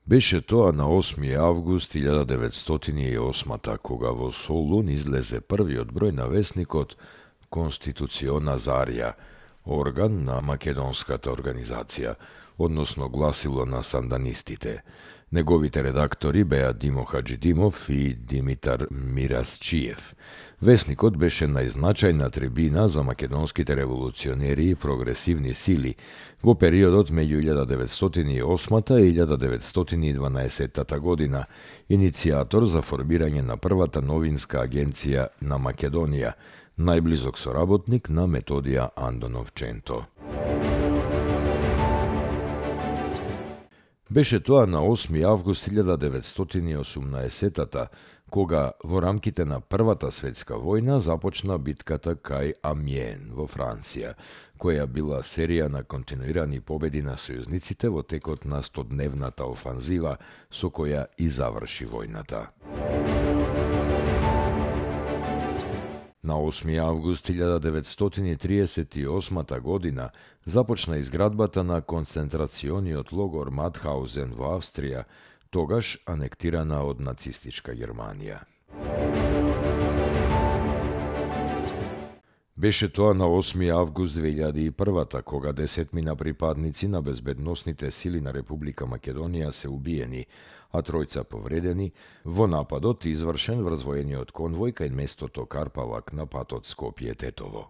Беше тоа на 8. август 1908 кога во Солун излезе првиот број на весникот Конституциона Зарја, орган на македонската организација, односно гласило на санданистите. Неговите редактори беа Димо Хаджидимов и Димитар Мирасчиев. Весникот беше најзначајна трибина за македонските револуционери и прогресивни сили во периодот меѓу 1908 и 1912 година, иницијатор за формирање на првата новинска агенција на Македонија, најблизок соработник на Методија Андонов Ченто. Беше тоа на 8. август 1918 кога во рамките на Првата светска војна започна битката кај Амиен во Франција, која била серија на континуирани победи на сојузниците во текот на 100-дневната офанзива со која и заврши војната. На 8. август 1938 година започна изградбата на концентрацијониот логор Матхаузен во Австрија, тогаш анектирана од нацистичка Германија. Беше тоа на 8. август 2001 кога 10 припадници на безбедносните сили на Република Македонија се убиени, а тројца повредени во нападот извршен врз воениот конвој кај местото Карпалак на патот Скопје-Тетово.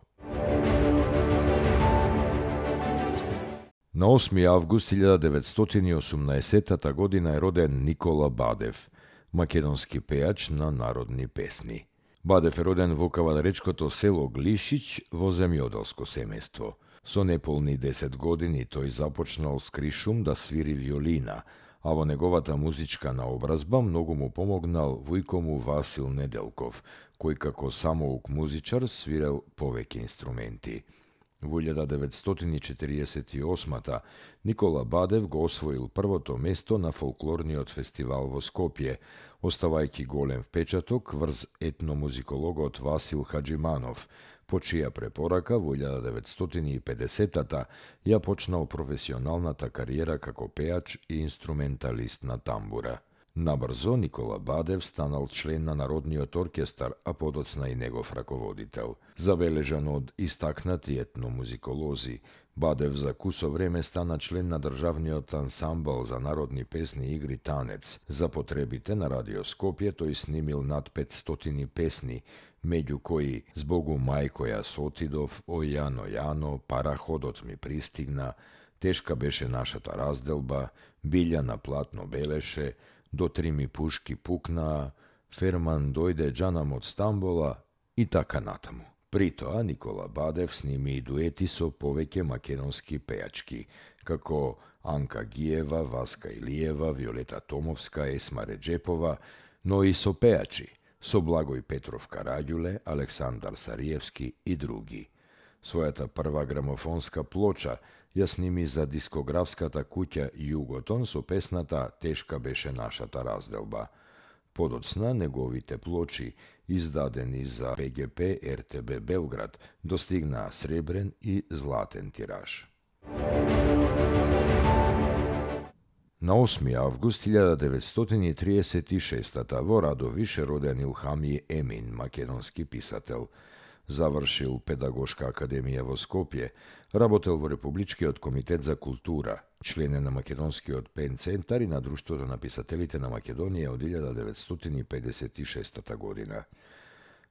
На 8. август 1918 година е роден Никола Бадев, македонски пејач на народни песни. Бадев е роден во кавадаречкото село Глишич во земјоделско семејство. Со неполни 10 години тој започнал с кришум да свири виолина, а во неговата музичка наобразба многу му помогнал вујко му Васил Неделков, кој како самоук музичар свирел повеќе инструменти. Во 1948 Никола Бадев го освоил првото место на фолклорниот фестивал во Скопје, оставајќи голем впечаток врз етномузикологот Васил Хаджиманов, по чија препорака во 1950 ја почнал професионалната кариера како пејач и инструменталист на тамбура. Набрзо Никола Бадев станал член на Народниот оркестар, а подоцна и негов раководител. Забележан од истакнати етномузиколози, Бадев за кусо време стана член на државниот ансамбл за народни песни и игри танец. За потребите на Радио Скопје тој снимил над 500 песни, меѓу кои "Збогу мајко јас отидов", "О Јано Јано", "Параходот ми пристигна", "Тешка беше нашата разделба", "Билја на платно белеше", "До 3 ми пушки пукнаа", "Ферман дојде џанам од Стамбола" и така натаму. При тоа Никола Бадев сними и дуети со повеќе македонски пејачки, како Анка Гиева, Васка Илиева, Виолета Томовска, Есма Реджепова, но и со пејачи, со Благој Петров Караѓуле, Александар Сариевски и други. Својата прва грамофонска плоча ја сними за дискографската куќа Југотон со песната "Тешка беше нашата разделба". Подоцна неговите плочи, издадени за ПГП РТБ Белград, достигнаа сребрен и златен тираж. На 8. август 1936 во Радовиш е роден Илхами Емин, македонски писател. Завршил Педагошка академија во Скопје, работел во Републичкиот комитет за култура, член е на Македонскиот пен центар и на Друштвото на писателите на Македонија од 1956 година.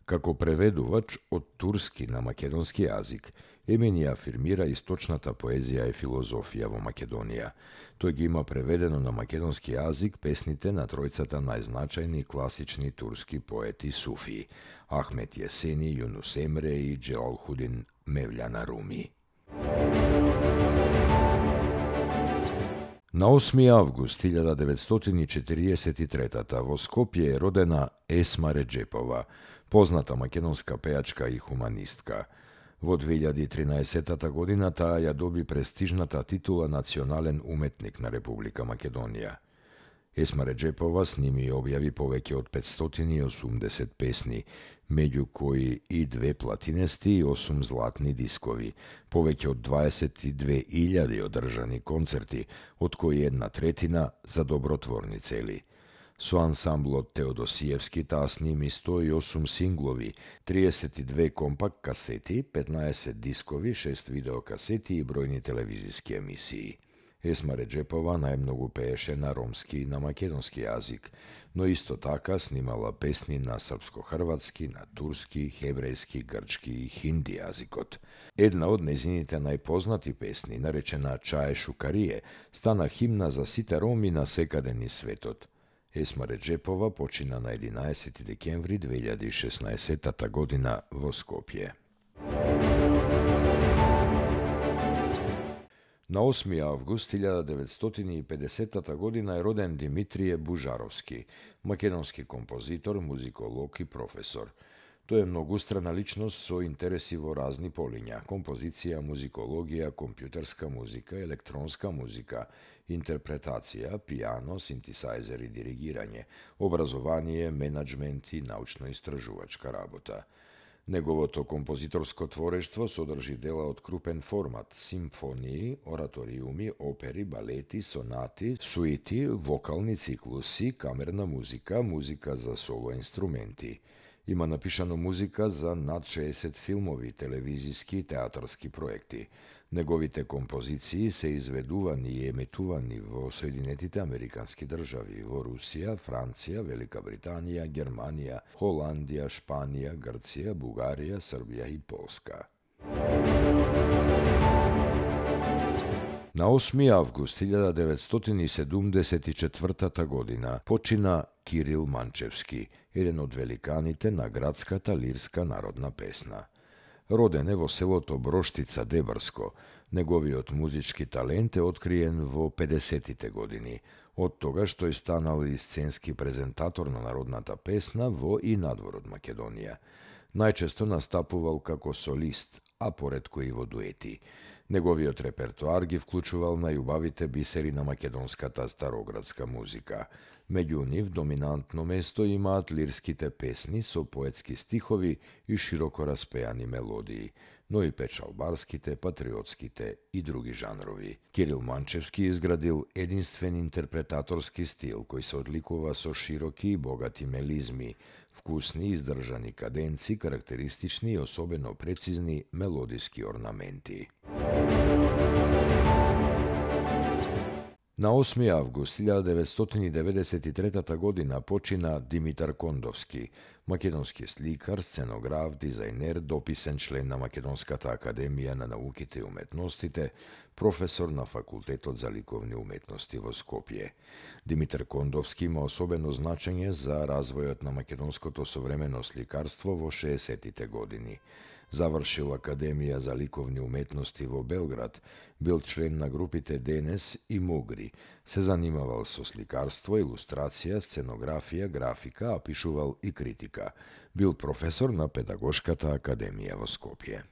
Како преведувач од турски на македонски јазик, Емин ја афирмира источната поезија и филозофија во Македонија. Тој ги има преведено на македонски јазик песните на тројцата најзначајни класични турски поети суфии – Ахмет Јесени, Јунус Емре и Џелалхудин Мевљана Руми. На 8. август 1943 во Скопје е родена Есма Реджепова, позната македонска пејачка и хуманистка. Во 2013 година таа ја доби престижната титула Национален уметник на Република Македонија. Esma Redžepova snimi i objavi povеќе од 580 песни, меѓу кои и 2 платинести и 8 златни дискови, повеќе од 22.000 одржани концерти, од кои 1/3 за добротворни цели. Со ансамблот Теодосиевски таа сними 108 синглови, 32 компакт касети, 15 дискови, 6 видеокасети и бројни телевизиски емисии. Есма Реджепова најмногу пееше на ромски и на македонски јазик, но исто така снимала песни на српско-хрватски, на турски, хеврејски, грчки и хинди јазикот. Една од нејзините најпознати песни, наречена Чае Шукарие, стана химна за сите роми на секаде низ светот. Есма Реджепова почина на 11 декември 2016 година во Скопје. На 8 август 1950 година е роден Димитрije Бужаровски, македонски композитор, музиколог и професор. Тој е многустрана личност со интереси во разни полиња: композиција, музикологија, компјутерска музика, електронска музика, интерпретација, пијано, синтесајзер и диригирање, образование, менаџмент и научно-истражувачка работа. Неговото композиторско творештво содржи дела од крупен формат: симфонии, ораториуми, опери, балети, сонати, суити, вокални циклуси, камерна музика, музика за соло инструменти. Има напишано музика за над 60 филмови, телевизиски и театарски проекти. Неговите композиции се изведувани и емитувани во Соединетите Американски држави, во Русија, Франција, Велика Британија, Германија, Холандија, Шпанија, Грција, Бугарија, Србија и Полска. На 8 август 1974 година почина Кирил Манчевски, еден од великаните на градската лирска народна песна. Роден е во селото Броштица, Дебарско. Неговиот музички талент е откриен во 50-тите години. Од тогаш тој станал и сценски презентатор на народната песна во и надвор од Македонија. Најчесто настапувал како солист, а поретко и во дуети. Неговиот репертоар ги вклучувал најубавите бисери на македонската староградска музика. Меѓу нив доминантно место имаат лирските песни со поетски стихови и широко распеани мелодии, но и печалбарските, патриотските и други жанрови. Кирил Манчевски изградил единствен интерпретаторски стил кој се одликува со широки и богати мелизми, вкусни издржани каденци, карактеристични и особено прецизни мелодиски орнаменти. На 8 август 1993 година почина Димитар Кондовски, македонски сликар, сценограф, дизајнер, дописен член на Македонската академија на науките и уметностите, професор на Факултетот за ликовни уметности во Скопје. Димитар Кондовски има особено значење за развојот на македонското современо сликарство во 60-тите години. Завршил Академија за ликовни уметности во Белград, бил член на групите Денес и Мугри, се занимавал со сликарство, илустрација, сценографија, графика, а пишувал и критика. Бил професор на Педагошката академија во Скопје.